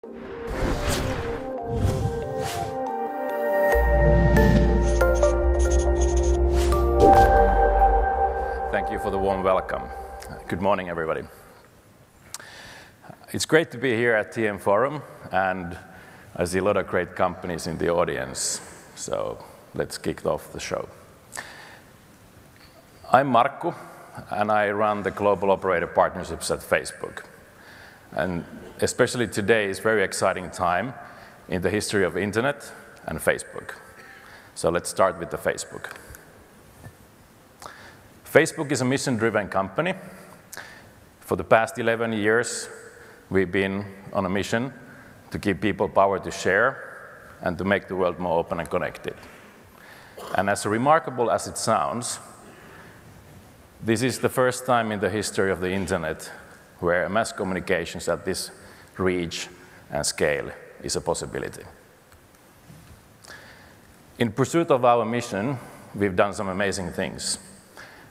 Thank you for the warm welcome. Good morning, everybody. It's great to be here at TM Forum, and I see a lot of great companies in the audience, so let's kick off the show. I'm Markku, and I run the Global Operator Partnerships at Facebook. And especially today is a very exciting time in the history of Internet and Facebook. So let's start with the Facebook. Facebook is a mission-driven company. For the past 11 years, we've been on a mission to give people power to share and to make the world more open and connected. And as remarkable as it sounds, this is the first time in the history of the Internet where mass communications at this reach and scale is a possibility. In pursuit of our mission, we've done some amazing things.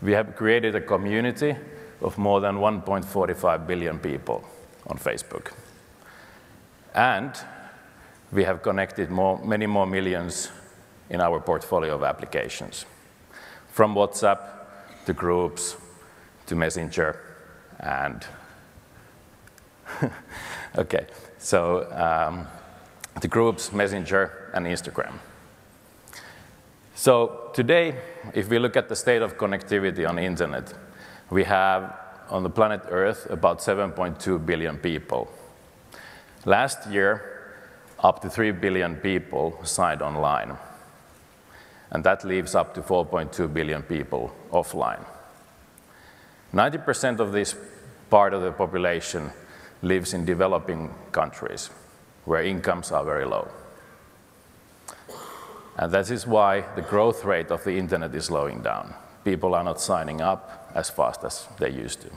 We have created a community of more than 1.45 billion people on Facebook. And we have connected many more millions in our portfolio of applications, from WhatsApp to groups to Messenger and okay, so the groups, Messenger, and Instagram. So today, if we look at the state of connectivity on the Internet, we have on the planet Earth about 7.2 billion people. Last year, up to 3 billion people signed online. And that leaves up to 4.2 billion people offline. 90% of this part of the population lives in developing countries where incomes are very low. And that is why the growth rate of the Internet is slowing down. People are not signing up as fast as they used to.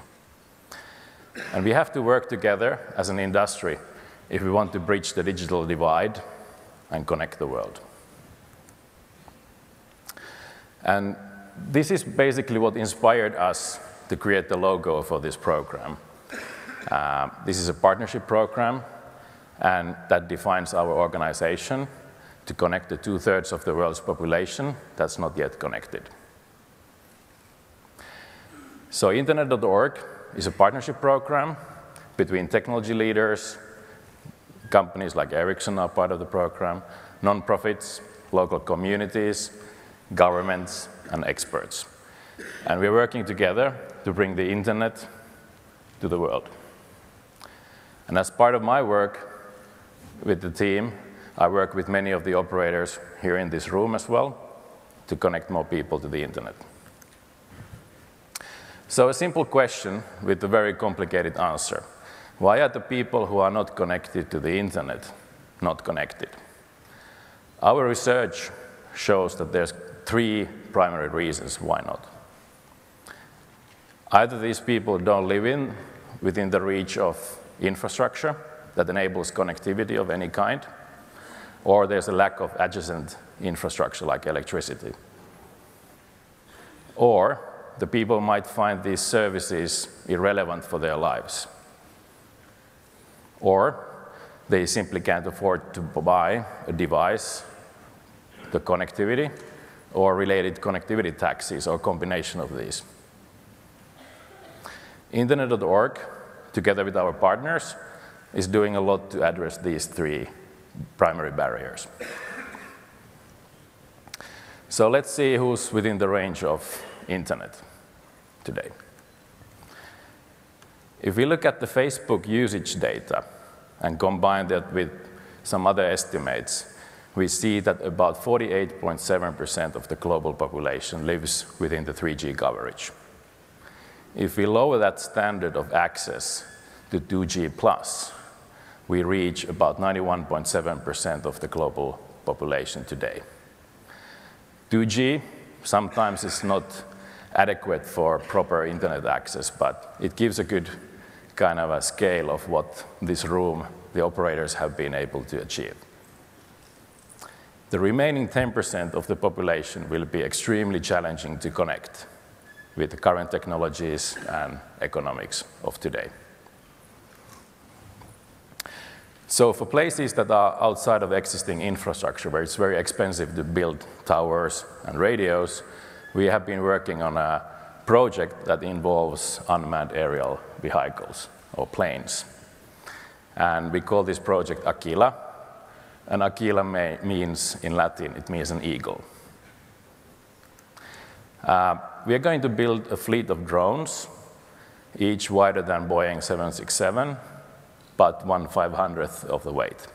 And we have to work together as an industry if we want to bridge the digital divide and connect the world. And this is basically what inspired us to create the logo for this program. This is a partnership program, and that defines our organization to connect the 2/3 of the world's population that's not yet connected. So Internet.org is a partnership program between technology leaders, companies like Ericsson are part of the program, nonprofits, local communities, governments, and experts. And we're working together to bring the Internet to the world. And as part of my work with the team, I work with many of the operators here in this room as well to connect more people to the Internet. So a simple question with a very complicated answer. Why are the people who are not connected to the Internet not connected? Our research shows that there's 3 primary reasons why not. Either these people don't live within the reach of infrastructure that enables connectivity of any kind, or there's a lack of adjacent infrastructure like electricity. Or the people might find these services irrelevant for their lives. Or they simply can't afford to buy a device, the connectivity, or related connectivity taxes, or a combination of these. Internet.org, together with our partners, is doing a lot to address these 3 primary barriers. So let's see who's within the range of Internet today. If we look at the Facebook usage data and combine that with some other estimates, we see that about 48.7% of the global population lives within the 3G coverage. If we lower that standard of access to 2G+, we reach about 91.7% of the global population today. 2G sometimes is not adequate for proper Internet access, but it gives a good kind of a scale of what this room, the operators, have been able to achieve. The remaining 10% of the population will be extremely challenging to connect with the current technologies and economics of today. So for places that are outside of existing infrastructure, where it's very expensive to build towers and radios, we have been working on a project that involves unmanned aerial vehicles, or planes. And we call this project Aquila. And Aquila means, in Latin, it means an eagle. We are going to build a fleet of drones, each wider than Boeing 767, but 1/500th of the weight.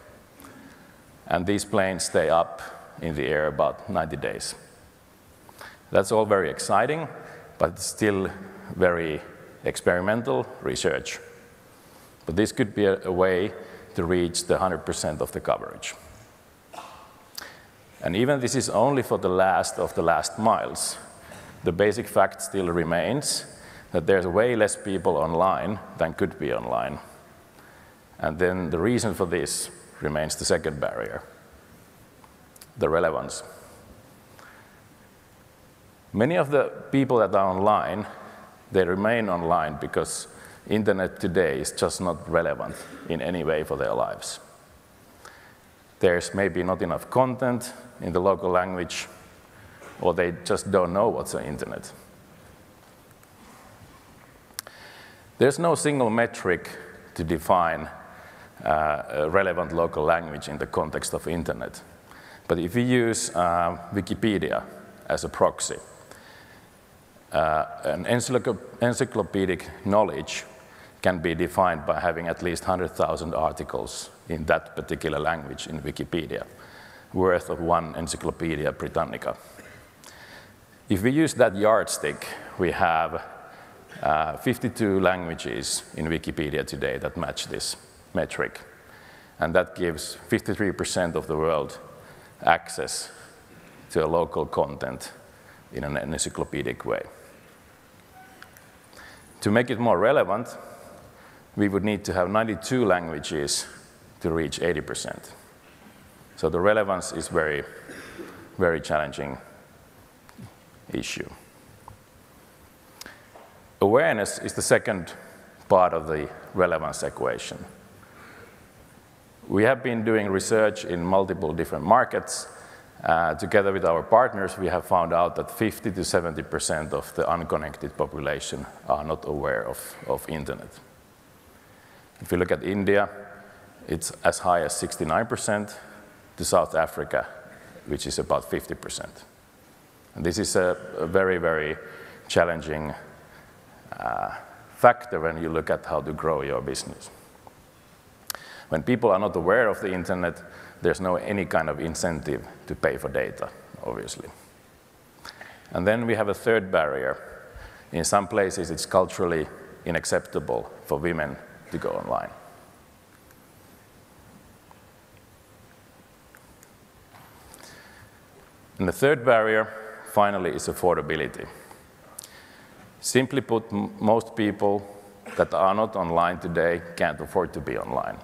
And these planes stay up in the air about 90 days. That's all very exciting, but it's still very experimental research. But this could be a way to reach the 100% of the coverage. And even this is only for the last of the last miles. The basic fact still remains that there's way less people online than could be online. And then the reason for this remains the second barrier, the relevance. Many of the people that are online, they remain online because internet today is just not relevant in any way for their lives. There's maybe not enough content in the local language, or they just don't know what's on internet. There's no single metric to define a relevant local language in the context of internet. But if you use Wikipedia as a proxy, an encyclopedic knowledge can be defined by having at least 100,000 articles in that particular language in Wikipedia, worth of one Encyclopedia Britannica. If we use that yardstick, we have 52 languages in Wikipedia today that match this metric. And that gives 53% of the world access to a local content in an encyclopedic way. To make it more relevant, we would need to have 92 languages to reach 80%. So the relevance is very, very challenging issue. Awareness is the second part of the relevance equation. We have been doing research in multiple different markets. Together with our partners, we have found out that 50 to 70% of the unconnected population are not aware of internet. If you look at India, it's as high as 69%, to South Africa, which is about 50%. And this is a very, very challenging factor when you look at how to grow your business. When people are not aware of the internet, there's no any kind of incentive to pay for data, obviously. And then we have a third barrier. In some places, it's culturally unacceptable for women to go online. And the third barrier, finally, is affordability. Simply put, most people that are not online today can't afford to be online.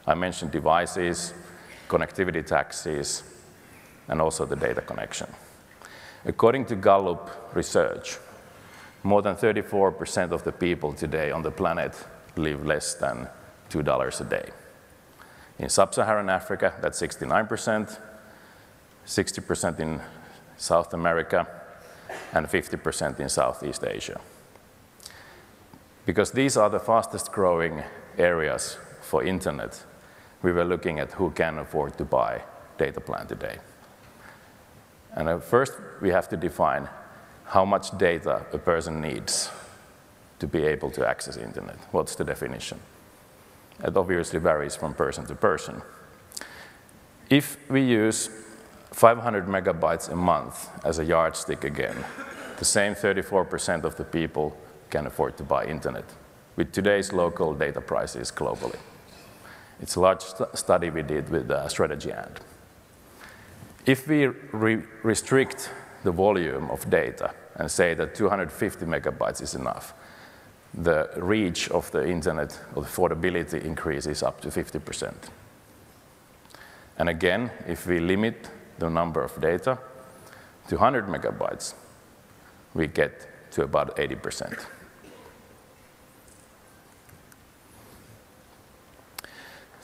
I mentioned devices, connectivity taxes, and also the data connection. According to Gallup research, more than 34% of the people today on the planet live less than $2 a day. In sub-Saharan Africa, that's 69%, 60% in South America, and 50% in Southeast Asia. Because these are the fastest growing areas for internet, we were looking at who can afford to buy data plan today. And first, we have to define how much data a person needs to be able to access internet. What's the definition? It obviously varies from person to person. If we use 500 megabytes a month as a yardstick again, the same 34% of the people can afford to buy internet with today's local data prices globally. It's a large study we did with Strategy And. If we restrict the volume of data and say that 250 megabytes is enough, the reach of the internet or the affordability increases up to 50%. And again, if we limit the number of data to 100 megabytes, we get to about 80%.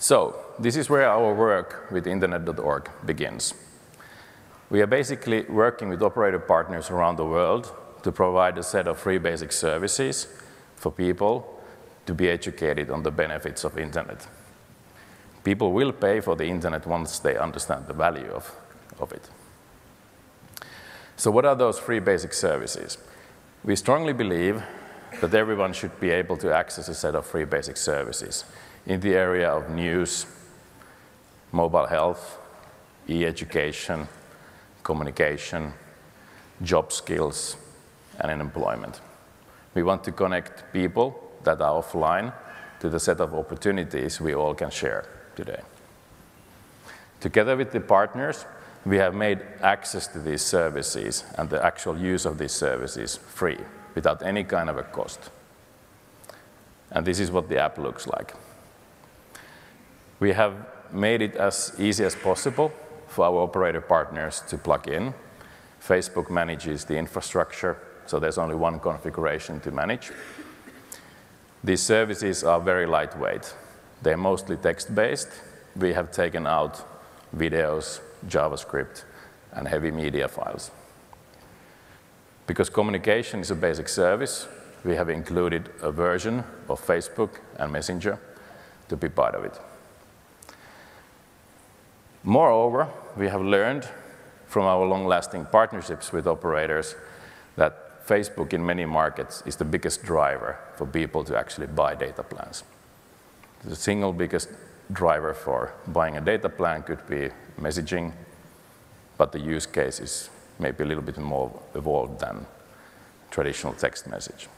So this is where our work with Internet.org begins. We are basically working with operator partners around the world to provide a set of free basic services for people to be educated on the benefits of Internet. People will pay for the Internet once they understand the value of it. So what are those free basic services? We strongly believe that everyone should be able to access a set of free basic services in the area of news, mobile health, e-education, communication, job skills, and employment. We want to connect people that are offline to the set of opportunities we all can share today. Together with the partners, we have made access to these services and the actual use of these services free, without any kind of a cost. And this is what the app looks like. We have made it as easy as possible for our operator partners to plug in. Facebook manages the infrastructure, so there's only one configuration to manage. These services are very lightweight. They're mostly text-based. We have taken out videos, JavaScript, and heavy media files. Because communication is a basic service, we have included a version of Facebook and Messenger to be part of it. Moreover, we have learned from our long-lasting partnerships with operators that Facebook in many markets is the biggest driver for people to actually buy data plans. The single biggest driver for buying a data plan could be messaging, but the use case is maybe a little bit more evolved than traditional text message.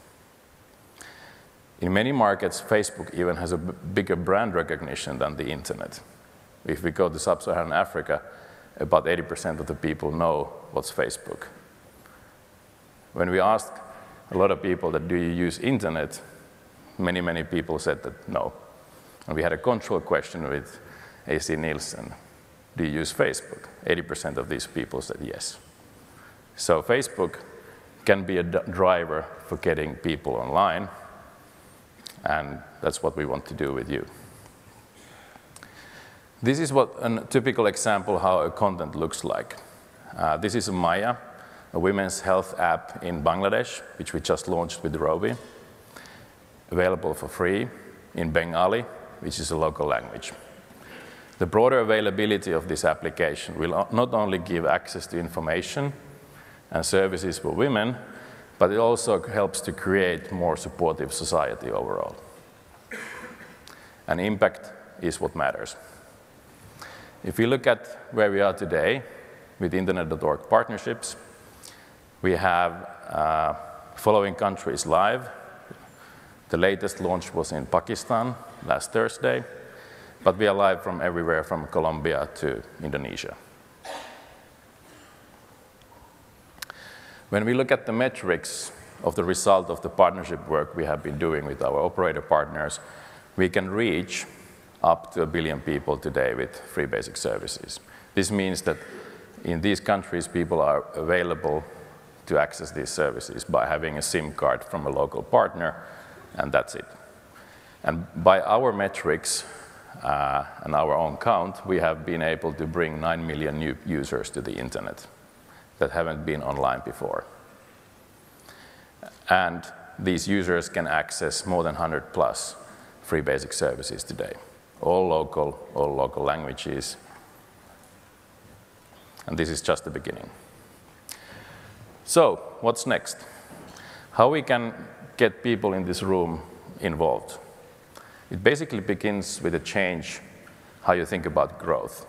In many markets, Facebook even has a bigger brand recognition than the Internet. If we go to sub-Saharan Africa, about 80% of the people know what's Facebook. When we asked a lot of people that do you use Internet, many people said that no. And we had a control question with AC Nielsen. Do you use Facebook? 80% of these people said yes. So Facebook can be a driver for getting people online, and that's what we want to do with you. This is what a typical example how a content looks like. This is Maya, a women's health app in Bangladesh, which we just launched with Robi, available for free in Bengali, which is a local language. The broader availability of this application will not only give access to information and services for women, but it also helps to create more supportive society overall. And impact is what matters. If we look at where we are today with Internet.org partnerships, we have following countries live. The latest launch was in Pakistan last Thursday, but we are live from everywhere from Colombia to Indonesia. When we look at the metrics of the result of the partnership work we have been doing with our operator partners, we can reach up to 1 billion people today with free basic services. This means that in these countries, people are available to access these services by having a SIM card from a local partner, and that's it. And by our metrics and our own count, we have been able to bring 9 million new users to the Internet that haven't been online before. And these users can access more than 100 plus free basic services today. All local languages. And this is just the beginning. So, what's next? How we can get people in this room involved? It basically begins with a change how you think about growth.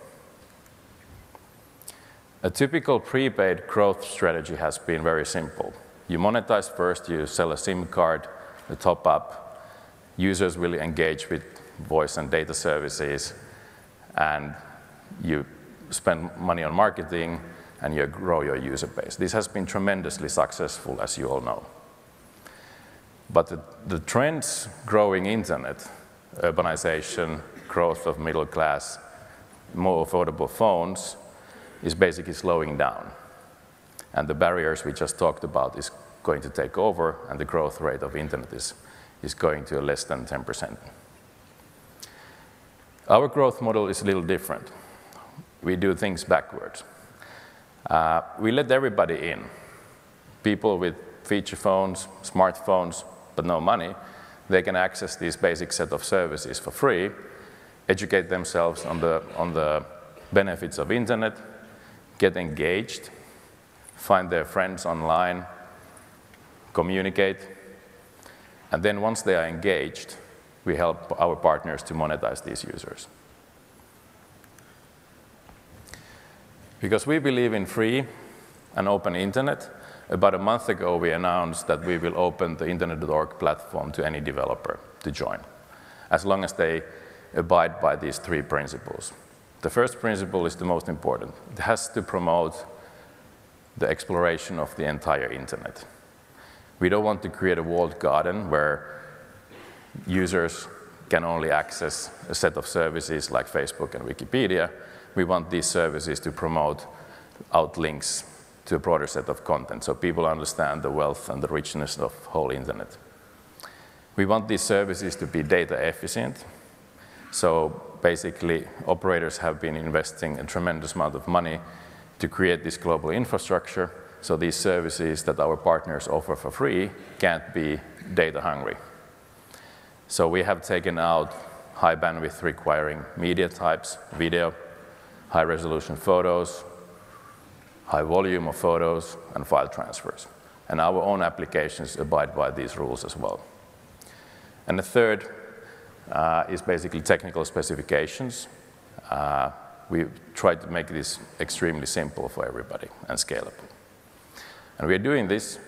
A typical prepaid growth strategy has been very simple. You monetize first, you sell a SIM card, the top up, users will engage with voice and data services, and you spend money on marketing, and you grow your user base. This has been tremendously successful, as you all know. But the trends growing Internet, urbanization, growth of middle class, more affordable phones, is basically slowing down. And the barriers we just talked about is going to take over, and the growth rate of Internet is going to less than 10%. Our growth model is a little different. We do things backwards. We let everybody in. People with feature phones, smartphones, but no money, they can access these basic set of services for free, educate themselves on the benefits of internet, get engaged, find their friends online, communicate, and then once they are engaged, we help our partners to monetize these users. Because we believe in free and open internet, about a month ago we announced that we will open the internet.org platform to any developer to join, as long as they abide by these 3 principles. The first principle is the most important. It has to promote the exploration of the entire internet. We don't want to create a walled garden where users can only access a set of services like Facebook and Wikipedia. We want these services to promote outlinks to a broader set of content so people understand the wealth and the richness of the whole internet. We want these services to be data efficient. So basically, operators have been investing a tremendous amount of money to create this global infrastructure, so these services that our partners offer for free can't be data hungry. So we have taken out high bandwidth requiring media types, video, high resolution photos, high volume of photos, and file transfers. And our own applications abide by these rules as well. And the third is basically technical specifications. We try to make this extremely simple for everybody and scalable. And we are doing this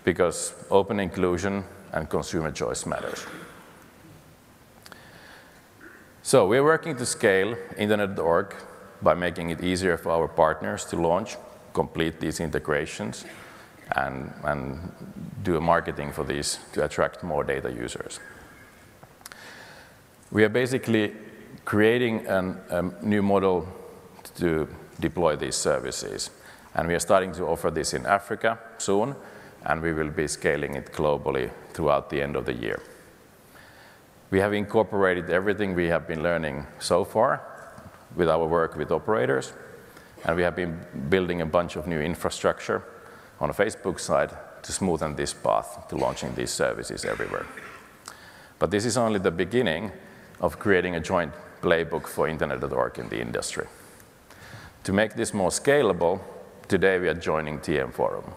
because open inclusion and consumer choice matters. So we're working to scale internet.org by making it easier for our partners to launch, complete these integrations, and do a marketing for these to attract more data users. We are basically creating a new model to deploy these services. And we are starting to offer this in Africa soon, and we will be scaling it globally throughout the end of the year. We have incorporated everything we have been learning so far with our work with operators, and we have been building a bunch of new infrastructure on the Facebook side to smoothen this path to launching these services everywhere. But this is only the beginning of creating a joint playbook for internet.org in the industry. To make this more scalable, today we are joining TM Forum.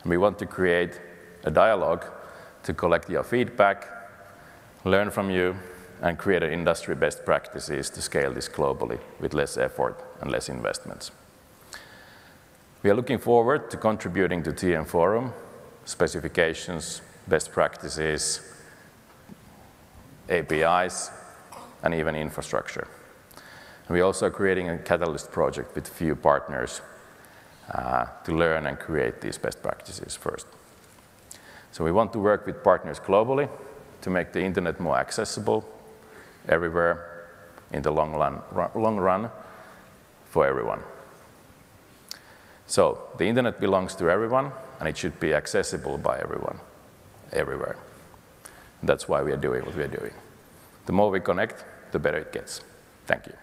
And we want to create a dialogue to collect your feedback, learn from you, and create an industry best practices to scale this globally with less effort and less investments. We are looking forward to contributing to TM Forum, specifications, best practices, APIs, and even infrastructure. And we're also creating a catalyst project with a few partners to learn and create these best practices first. So we want to work with partners globally to make the internet more accessible everywhere in the long run for everyone. So the internet belongs to everyone, and it should be accessible by everyone, everywhere. And that's why we are doing what we are doing. The more we connect, the better it gets. Thank you.